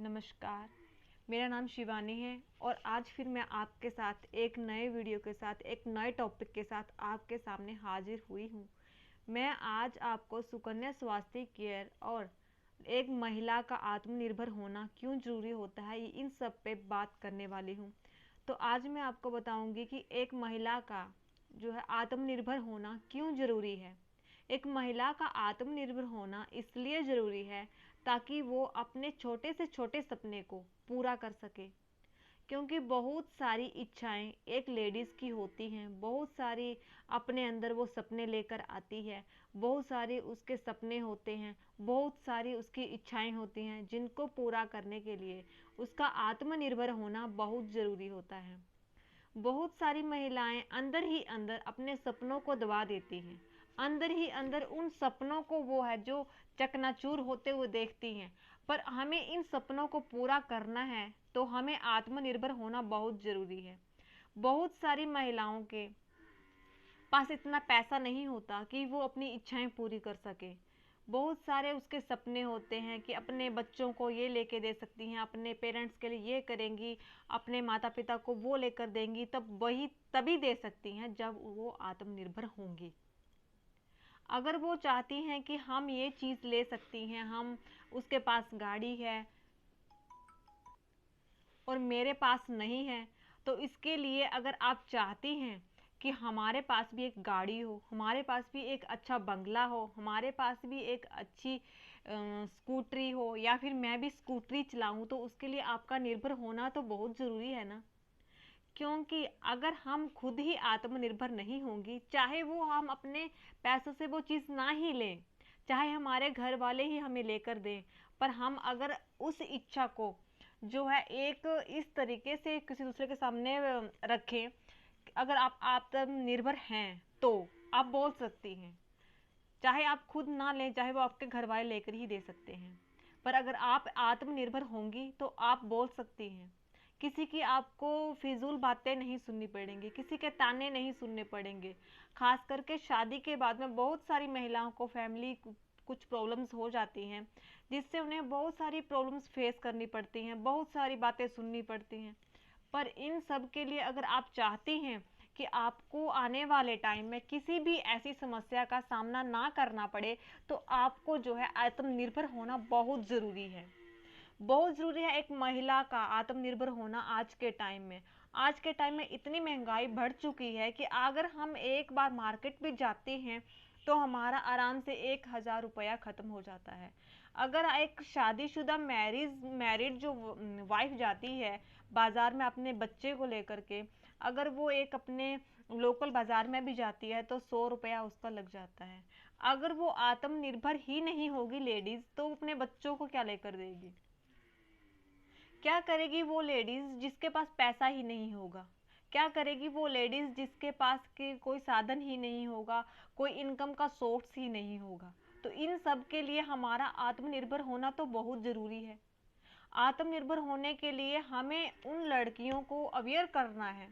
नमस्कार, मेरा नाम शिवानी है और आज फिर मैं आपके साथ एक नए वीडियो के साथ एक नए टॉपिक के साथ आपके सामने हाजिर हुई हूँ। मैं आज आपको सुकन्या स्वास्थ्य केयर और एक महिला का आत्मनिर्भर होना क्यों ज़रूरी होता है, इन सब पे बात करने वाली हूँ। तो आज मैं आपको बताऊँगी कि एक महिला का जो है आत्मनिर्भर होना क्यों ज़रूरी है। एक महिला का आत्मनिर्भर होना इसलिए ज़रूरी है ताकि वो अपने छोटे से छोटे सपने को पूरा कर सके, क्योंकि बहुत सारी इच्छाएं एक लेडीज़ की होती हैं, बहुत सारी अपने अंदर वो सपने लेकर आती है, बहुत सारे उसके सपने होते हैं, बहुत सारी उसकी इच्छाएं होती हैं जिनको पूरा करने के लिए उसका आत्मनिर्भर होना बहुत ज़रूरी होता है। बहुत सारी महिलाएं अंदर ही अंदर अपने सपनों को दबा देती हैं, अंदर ही अंदर उन सपनों को वो है जो चकनाचूर होते हुए देखती हैं। पर हमें इन सपनों को पूरा करना है तो हमें आत्मनिर्भर होना बहुत ज़रूरी है। बहुत सारी महिलाओं के पास इतना पैसा नहीं होता कि वो अपनी इच्छाएं पूरी कर सके। बहुत सारे उसके सपने होते हैं कि अपने बच्चों को ये लेके दे सकती हैं, अपने पेरेंट्स के लिए ये करेंगी, अपने माता पिता को वो लेकर देंगी, तभी दे सकती हैं जब वो आत्मनिर्भर होंगी। अगर वो चाहती हैं कि हम ये चीज़ ले सकती हैं, हम उसके पास गाड़ी है और मेरे पास नहीं है, तो इसके लिए अगर आप चाहती हैं कि हमारे पास भी एक गाड़ी हो, हमारे पास भी एक अच्छा बंगला हो, हमारे पास भी एक अच्छी स्कूटरी हो, या फिर मैं भी स्कूटरी चलाऊं, तो उसके लिए आपका निर्भर होना तो बहुत ज़रूरी है ना। क्योंकि अगर हम खुद ही आत्मनिर्भर नहीं होंगी, चाहे वो हम अपने पैसों से वो चीज़ ना ही लें, चाहे हमारे घर वाले ही हमें लेकर दें, पर हम अगर उस इच्छा को जो है एक इस तरीके से किसी दूसरे के सामने रखें, अगर आप आत्मनिर्भर हैं तो आप बोल सकती हैं, चाहे आप खुद ना लें, चाहे वो आपके घर वाले लेकर ही दे सकते हैं, पर अगर आप आत्मनिर्भर होंगी तो आप बोल सकती हैं। किसी की आपको फिजूल बातें नहीं सुननी पड़ेंगी, किसी के ताने नहीं सुनने पड़ेंगे। खास करके शादी के बाद में बहुत सारी महिलाओं को फैमिली कुछ प्रॉब्लम्स हो जाती हैं, जिससे उन्हें बहुत सारी प्रॉब्लम्स फेस करनी पड़ती हैं, बहुत सारी बातें सुननी पड़ती हैं। पर इन सब के लिए अगर आप चाहती हैं कि आपको आने वाले टाइम में किसी भी ऐसी समस्या का सामना ना करना पड़े, तो आपको जो है आत्मनिर्भर होना बहुत ज़रूरी है। बहुत ज़रूरी है एक महिला का आत्मनिर्भर होना आज के टाइम में इतनी महंगाई बढ़ चुकी है कि अगर हम एक बार मार्केट भी जाते हैं तो हमारा आराम से 1,000 रुपया ख़त्म हो जाता है। अगर एक शादीशुदा मैरिड जो वाइफ जाती है बाज़ार में अपने बच्चे को लेकर के, अगर वो एक अपने लोकल बाज़ार में भी जाती है तो 100 रुपया उसका लग जाता है। अगर वो आत्मनिर्भर ही नहीं होगी लेडीज़, तो अपने बच्चों को क्या लेकर देगी? क्या करेगी वो लेडीज़ जिसके पास पैसा ही नहीं होगा? क्या करेगी वो लेडीज़ जिसके पास के कोई साधन ही नहीं होगा, कोई इनकम का सोर्स ही नहीं होगा? तो इन सब के लिए हमारा आत्मनिर्भर होना तो बहुत ज़रूरी है। आत्मनिर्भर होने के लिए हमें उन लड़कियों को अवेयर करना है।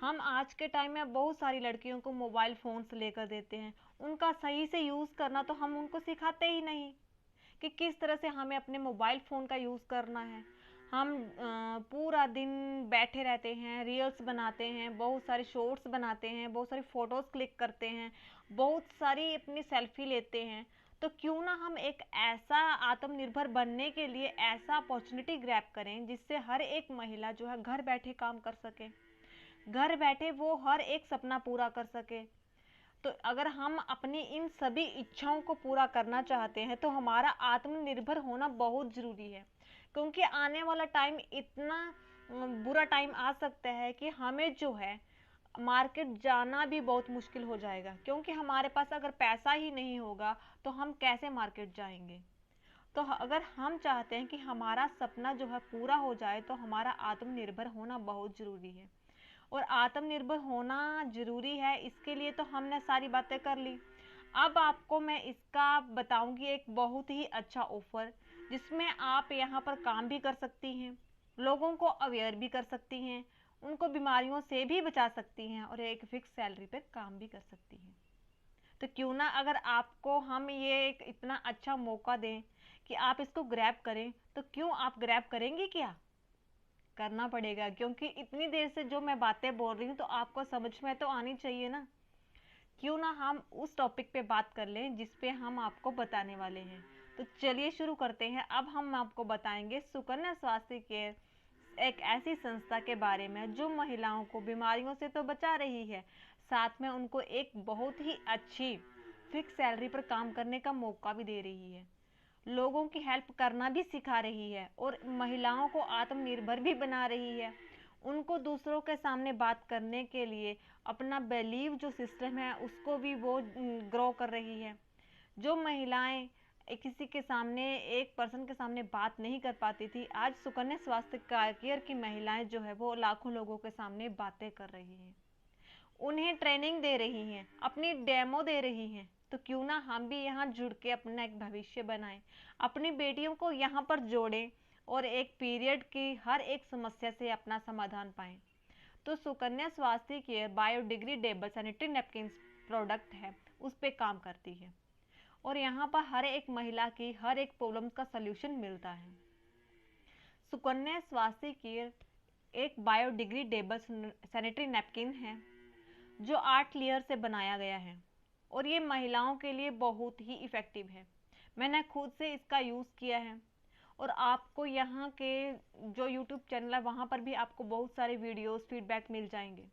हम आज के टाइम में बहुत सारी लड़कियों को मोबाइल फ़ोन्स लेकर देते हैं, उनका सही से यूज़ करना तो हम उनको सिखाते ही नहीं कि किस तरह से हमें अपने मोबाइल फ़ोन का यूज़ करना है। हम पूरा दिन बैठे रहते हैं, रील्स बनाते हैं, बहुत सारे शॉर्ट्स बनाते हैं, बहुत सारी फ़ोटोज़ क्लिक करते हैं, बहुत सारी अपनी सेल्फी लेते हैं। तो क्यों ना हम एक ऐसा आत्मनिर्भर बनने के लिए ऐसा अपॉर्चुनिटी ग्रैब करें जिससे हर एक महिला जो है घर बैठे काम कर सके, घर बैठे वो हर एक सपना पूरा कर सके। तो अगर हम अपनी इन सभी इच्छाओं को पूरा करना चाहते हैं तो हमारा आत्मनिर्भर होना बहुत ज़रूरी है, क्योंकि आने वाला टाइम इतना बुरा टाइम आ सकता है कि हमें जो है मार्केट जाना भी बहुत मुश्किल हो जाएगा, क्योंकि हमारे पास अगर पैसा ही नहीं होगा तो हम कैसे मार्केट जाएंगे। तो अगर हम चाहते हैं कि हमारा सपना जो है पूरा हो जाए तो हमारा आत्मनिर्भर होना बहुत ज़रूरी है। और आत्मनिर्भर होना ज़रूरी है, इसके लिए तो हमने सारी बातें कर ली। अब आपको मैं इसका बताऊंगी एक बहुत ही अच्छा ऑफ़र, जिसमें आप यहाँ पर काम भी कर सकती हैं, लोगों को अवेयर भी कर सकती हैं, उनको बीमारियों से भी बचा सकती हैं और एक फिक्स सैलरी पे काम भी कर सकती हैं। तो क्यों ना अगर आपको हम ये एक इतना अच्छा मौका दें कि आप इसको ग्रैब करें, तो क्यों आप ग्रैब करेंगे? क्या करना पड़ेगा, क्योंकि इतनी देर से जो मैं बातें बोल रही हूँ तो आपको समझ में तो आनी चाहिए ना। क्यों ना हम उस टॉपिक पे बात कर लें जिस पे हम आपको बताने वाले हैं। तो चलिए शुरू करते हैं। अब हम आपको बताएंगे सुकन्या स्वास्थ्य केयर, एक ऐसी संस्था के बारे में जो महिलाओं को बीमारियों से तो बचा रही है, साथ में उनको एक बहुत ही अच्छी फिक्स सैलरी पर काम करने का मौका भी दे रही है, लोगों की हेल्प करना भी सिखा रही है और महिलाओं को आत्मनिर्भर भी बना रही है। उनको दूसरों के सामने बात करने के लिए अपना बिलीव जो सिस्टम है उसको भी वो ग्रो कर रही है। जो महिलाएं किसी के सामने, एक पर्सन के सामने बात नहीं कर पाती थी, आज सुकन्या स्वास्थ्य केयर की महिलाएं जो है वो लाखों लोगों के सामने बातें कर रही हैं, उन्हें ट्रेनिंग दे रही हैं, अपनी डेमो दे रही हैं। तो क्यों ना हम भी यहाँ जुड़ के अपना एक भविष्य बनाएं, अपनी बेटियों को यहाँ पर जोड़ें और एक पीरियड की हर एक समस्या से अपना समाधान पाएं। तो सुकन्या स्वास्थ्य care biodegradable sanitary napkins product है, उस पर काम करती है और यहाँ पर हर एक महिला की हर एक प्रॉब्लम का सल्यूशन मिलता है। सुकन्या स्वास्थ्य केयर एक बायोडिग्रेडेबल सैनिटरी नैपकिन है जो 8 लेयर से बनाया गया है और ये महिलाओं के लिए बहुत ही इफ़ेक्टिव है। मैंने खुद से इसका यूज़ किया है और आपको यहाँ के जो YouTube चैनल है वहाँ पर भी आपको बहुत सारे वीडियोस फीडबैक मिल जाएंगे।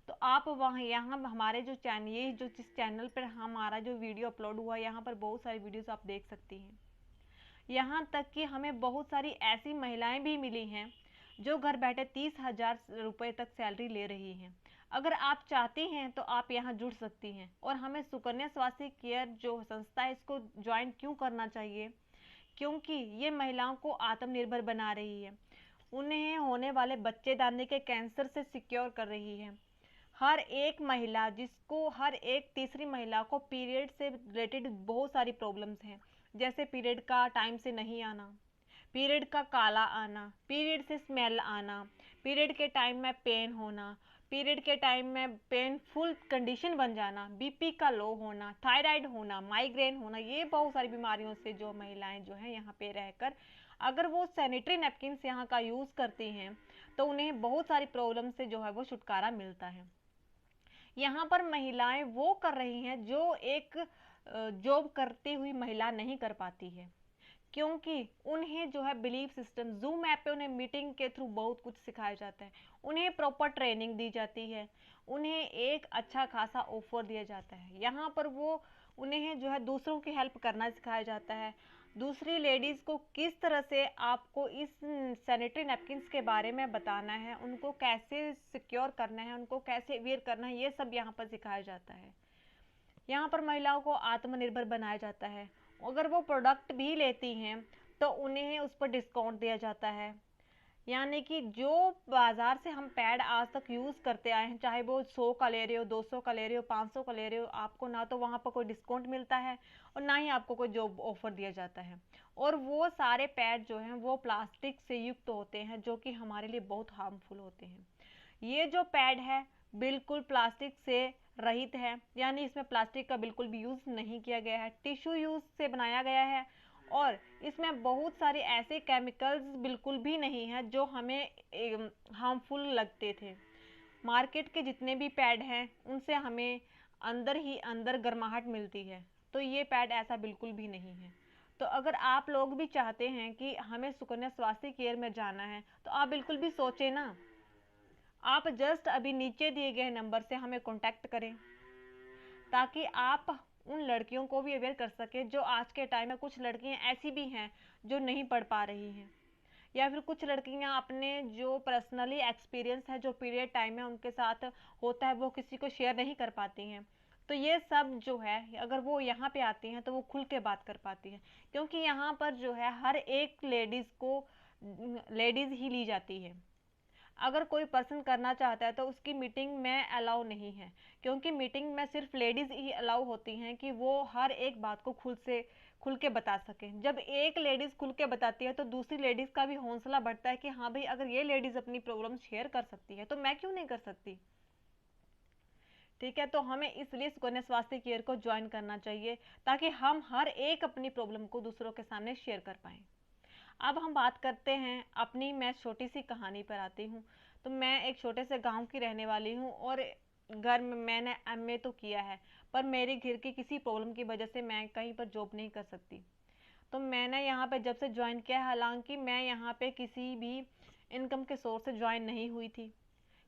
तो आप वहाँ यहाँ हमारे जो चैनल, ये जो जिस चैनल पर हमारा जो वीडियो अपलोड हुआ है यहाँ पर बहुत सारी वीडियोस आप देख सकती हैं। यहाँ तक कि हमें बहुत सारी ऐसी महिलाएं भी मिली हैं जो घर बैठे 30,000 रुपये तक सैलरी ले रही हैं। अगर आप चाहती हैं तो आप यहाँ जुड़ सकती हैं और हमें सुकन्या स्वास्थ्य केयर जो संस्था है इसको ज्वाइन क्यों करना चाहिए, क्योंकि ये महिलाओं को आत्मनिर्भर बना रही है, उन्हें होने वाले बच्चेदानी के कैंसर से सिक्योर कर रही है। हर एक महिला, जिसको हर एक तीसरी महिला को पीरियड से रिलेटेड बहुत सारी प्रॉब्लम्स हैं, जैसे पीरियड का टाइम से नहीं आना, पीरियड का काला आना, पीरियड से स्मेल आना, पीरियड के टाइम में पेन होना, पीरियड के टाइम में पेनफुल कंडीशन बन जाना, बीपी का लो होना, थायराइड होना, माइग्रेन होना, ये बहुत सारी बीमारियों से जो महिलाएं जो हैं यहाँ पे रहकर अगर वो सैनिटरी नैपकिन्स यहाँ का यूज़ करती हैं तो उन्हें बहुत सारी प्रॉब्लम से जो है वो छुटकारा मिलता है। यहाँ पर महिलाएं वो कर रही हैं जो एक जॉब करती हुई महिला नहीं कर पाती है, क्योंकि उन्हें जो है बिलीफ सिस्टम, जूम ऐप पे उन्हें मीटिंग के थ्रू बहुत कुछ सिखाया जाता है, उन्हें प्रॉपर ट्रेनिंग दी जाती है, उन्हें एक अच्छा खासा ऑफर दिया जाता है। यहाँ पर वो उन्हें जो है दूसरों की हेल्प करना सिखाया जाता है, दूसरी लेडीज़ को किस तरह से आपको इस सैनिटरी नैपकिन्स के बारे में बताना है, उनको कैसे सिक्योर करना है, उनको कैसे वेयर करना है, ये सब यहाँ पर सिखाया जाता है। यहाँ पर महिलाओं को आत्मनिर्भर बनाया जाता है। अगर वो प्रोडक्ट भी लेती हैं तो उन्हें उस पर डिस्काउंट दिया जाता है, यानी कि जो बाज़ार से हम पैड आज तक यूज़ करते आए हैं, चाहे वो 100 का ले रहे हो, 200 का ले रहे हो, 500 का ले रहे हो, आपको ना तो वहाँ पर कोई डिस्काउंट मिलता है और ना ही आपको कोई जॉब ऑफर दिया जाता है। और वो सारे पैड जो हैं वो प्लास्टिक से युक्त होते हैं जो कि हमारे लिए बहुत हार्मफुल होते हैं। ये जो पैड है बिल्कुल प्लास्टिक से रहित है, यानी इसमें प्लास्टिक का बिल्कुल भी यूज़ नहीं किया गया है, टिश्यू यूज़ से बनाया गया है और इसमें बहुत सारे ऐसे केमिकल्स बिल्कुल भी नहीं हैं जो हमें हार्मफुल लगते थे। मार्केट के जितने भी पैड हैं उनसे हमें अंदर ही अंदर गर्माहट मिलती है, तो ये पैड ऐसा बिल्कुल भी नहीं है। तो अगर आप लोग भी चाहते हैं कि हमें सुकन्या स्वास्थ्य केयर में जाना है तो आप बिल्कुल भी सोचें ना, आप जस्ट अभी नीचे दिए गए नंबर से हमें कांटेक्ट करें ताकि आप उन लड़कियों को भी अवेयर कर सकें जो आज के टाइम में, कुछ लड़कियां ऐसी भी हैं जो नहीं पढ़ पा रही हैं, या फिर कुछ लड़कियां अपने जो पर्सनली एक्सपीरियंस है जो पीरियड टाइम में उनके साथ होता है वो किसी को शेयर नहीं कर पाती हैं। तो ये सब जो है अगर वो यहाँ पे आती हैं तो वो खुल के बात कर पाती हैं, क्योंकि यहाँ पर जो है हर एक लेडीज़ ही ली जाती है। अगर कोई पर्सन करना चाहता है तो उसकी मीटिंग में अलाउ नहीं है, क्योंकि मीटिंग में सिर्फ लेडीज़ ही अलाउ होती हैं कि वो हर एक बात को खुल के बता सकें। जब एक लेडीज़ खुल के बताती है तो दूसरी लेडीज़ का भी हौसला बढ़ता है कि हाँ भाई, अगर ये लेडीज़ अपनी प्रॉब्लम शेयर कर सकती है तो मैं क्यों नहीं कर सकती। ठीक है। तो हमें इसलिए सुकन्या स्वास्थ्य केयर को ज्वाइन करना चाहिए ताकि हम हर एक अपनी प्रॉब्लम को दूसरों के सामने शेयर कर पाएँ। अब हम बात करते हैं अपनी, मैं छोटी सी कहानी पर आती हूँ। तो मैं एक छोटे से गांव की रहने वाली हूँ और घर में मैंने एमए तो किया है, पर मेरे घर की किसी प्रॉब्लम की वजह से मैं कहीं पर जॉब नहीं कर सकती। तो मैंने यहाँ पे जब से ज्वाइन किया, हालांकि मैं यहाँ पे किसी भी इनकम के सोर्स से ज्वाइन नहीं हुई थी,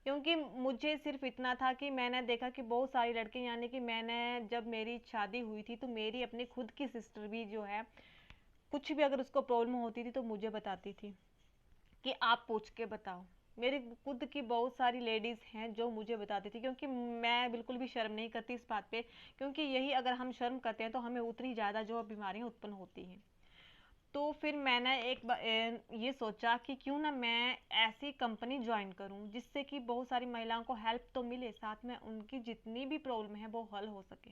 क्योंकि मुझे सिर्फ इतना था कि मैंने देखा कि बहुत सारी लड़कियां, यानी कि मैंने जब मेरी शादी हुई थी तो मेरी अपनी खुद की सिस्टर भी जो है, कुछ भी अगर उसको प्रॉब्लम होती थी तो मुझे बताती थी कि आप पूछ के बताओ। मेरी खुद की बहुत सारी लेडीज़ हैं जो मुझे बताती थी, क्योंकि मैं बिल्कुल भी शर्म नहीं करती इस बात पे, क्योंकि यही अगर हम शर्म करते हैं तो हमें उतनी ज़्यादा जो बीमारियां उत्पन्न होती हैं। तो फिर मैंने ये सोचा कि क्यों ना मैं ऐसी कंपनी ज्वाइन करूं जिससे कि बहुत सारी महिलाओं को हेल्प तो मिले, साथ में उनकी जितनी भी प्रॉब्लम है वो हल हो सके।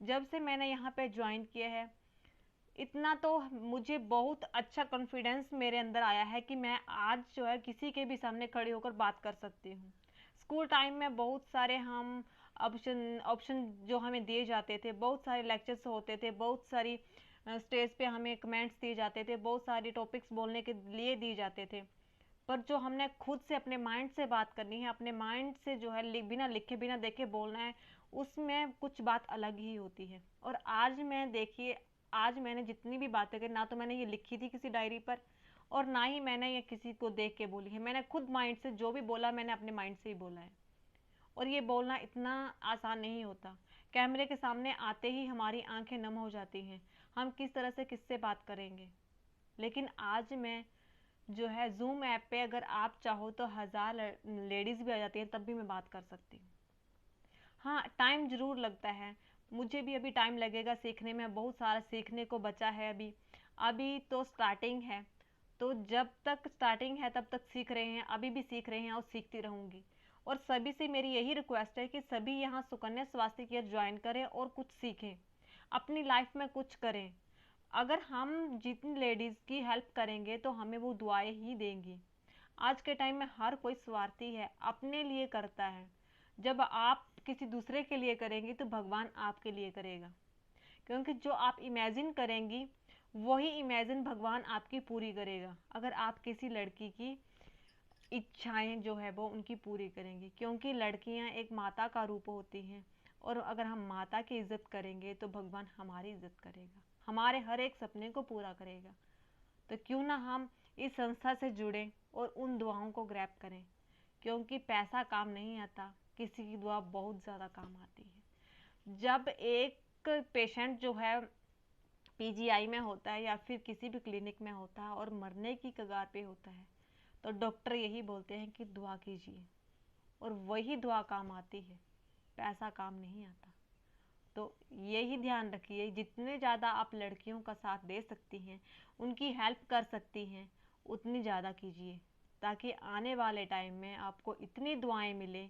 जब से मैंने यहाँ पे ज्वाइन किया है, इतना तो मुझे बहुत अच्छा कॉन्फिडेंस मेरे अंदर आया है कि मैं आज जो है किसी के भी सामने खड़ी होकर बात कर सकती हूँ। स्कूल टाइम में बहुत सारे हम ऑप्शन ऑप्शन जो हमें दिए जाते थे, बहुत सारे लेक्चर्स होते थे, बहुत सारी स्टेज पे हमें कमेंट्स दिए जाते थे, बहुत सारी टॉपिक्स बोलने के लिए दिए जाते थे, पर जो हमने खुद से अपने माइंड से बात करनी है, अपने माइंड से जो है बिना लिखे बिना देखे बोलना है, उसमें कुछ बात अलग ही होती है। और आज मैं देखिए, आज मैंने जितनी भी बातें करी, ना तो मैंने ये लिखी थी किसी डायरी पर और ना ही मैंने ये किसी को देख के बोली है। मैंने खुद माइंड से जो भी बोला, मैंने अपने माइंड से ही बोला है। और ये बोलना इतना आसान नहीं होता। कैमरे के सामने आते ही हमारी आंखें नम हो जाती हैं, हम किस तरह से किससे बात करेंगे। लेकिन आज मैं जो है जूम ऐप पे, अगर आप चाहो तो 1000 लेडीज़ भी आ जाती हैं, तब भी मैं बात कर सकती हूँ। हाँ, टाइम ज़रूर लगता है, मुझे भी अभी टाइम लगेगा सीखने में, बहुत सारा सीखने को बचा है अभी। अभी तो स्टार्टिंग है, तो जब तक स्टार्टिंग है तब तक सीख रहे हैं, अभी भी सीख रहे हैं और सीखती रहूँगी। और सभी से मेरी यही रिक्वेस्ट है कि सभी यहाँ सुकन्या स्वास्थ्य केयर ज्वाइन करें और कुछ सीखें, अपनी लाइफ में कुछ करें। अगर हम जितनी लेडीज़ की हेल्प करेंगे तो हमें वो दुआएं ही देंगी। आज के टाइम में हर कोई स्वार्थी है, अपने लिए करता है। जब आप किसी दूसरे के लिए करेंगी तो भगवान आपके लिए करेगा, क्योंकि जो आप इमेजिन करेंगी वही इमेजिन भगवान आपकी पूरी करेगा। अगर आप किसी लड़की की इच्छाएं जो है वो उनकी पूरी करेंगी, क्योंकि लड़कियां एक माता का रूप होती हैं, और अगर हम माता की इज्जत करेंगे तो भगवान हमारी इज्जत करेगा, हमारे हर एक सपने को पूरा करेगा। तो क्यों ना हम इस संस्था से जुड़ें और उन दुआओं को ग्रैब करें, क्योंकि पैसा काम नहीं आता, किसी की दुआ बहुत ज़्यादा काम आती है। जब एक पेशेंट जो है पीजीआई में होता है या फिर किसी भी क्लिनिक में होता है और मरने की कगार पे होता है, तो डॉक्टर यही बोलते हैं कि दुआ कीजिए, और वही दुआ काम आती है, पैसा काम नहीं आता। तो यही ध्यान रखिए, जितने ज़्यादा आप लड़कियों का साथ दे सकती हैं, उनकी हेल्प कर सकती हैं, उतनी ज़्यादा कीजिए, ताकि आने वाले टाइम में आपको इतनी दुआएं मिले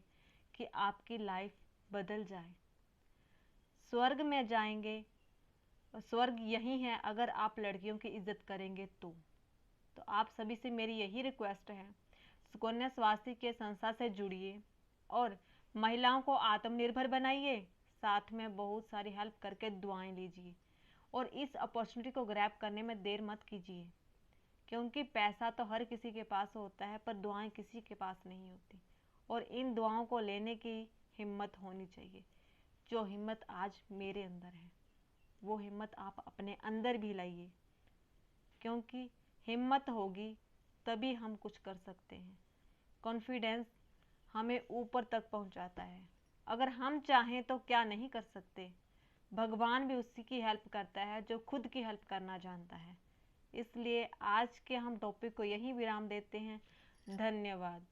कि आपकी लाइफ बदल जाए। स्वर्ग में जाएंगे, स्वर्ग यही है अगर आप लड़कियों की इज्जत करेंगे तो आप सभी से मेरी यही रिक्वेस्ट है, सुकन्या स्वास्थ्य के संस्था से जुड़िए और महिलाओं को आत्मनिर्भर बनाइए, साथ में बहुत सारी हेल्प करके दुआएं लीजिए, और इस अपॉर्चुनिटी को ग्रैब करने में देर मत कीजिए, क्योंकि पैसा तो हर किसी के पास होता है पर दुआएं किसी के पास नहीं होती, और इन दुआओं को लेने की हिम्मत होनी चाहिए। जो हिम्मत आज मेरे अंदर है, वो हिम्मत आप अपने अंदर भी लाइए, क्योंकि हिम्मत होगी तभी हम कुछ कर सकते हैं। कॉन्फिडेंस हमें ऊपर तक पहुंचाता है, अगर हम चाहें तो क्या नहीं कर सकते। भगवान भी उसी की हेल्प करता है जो खुद की हेल्प करना जानता है। इसलिए आज के हम टॉपिक को यहीं विराम देते हैं। धन्यवाद।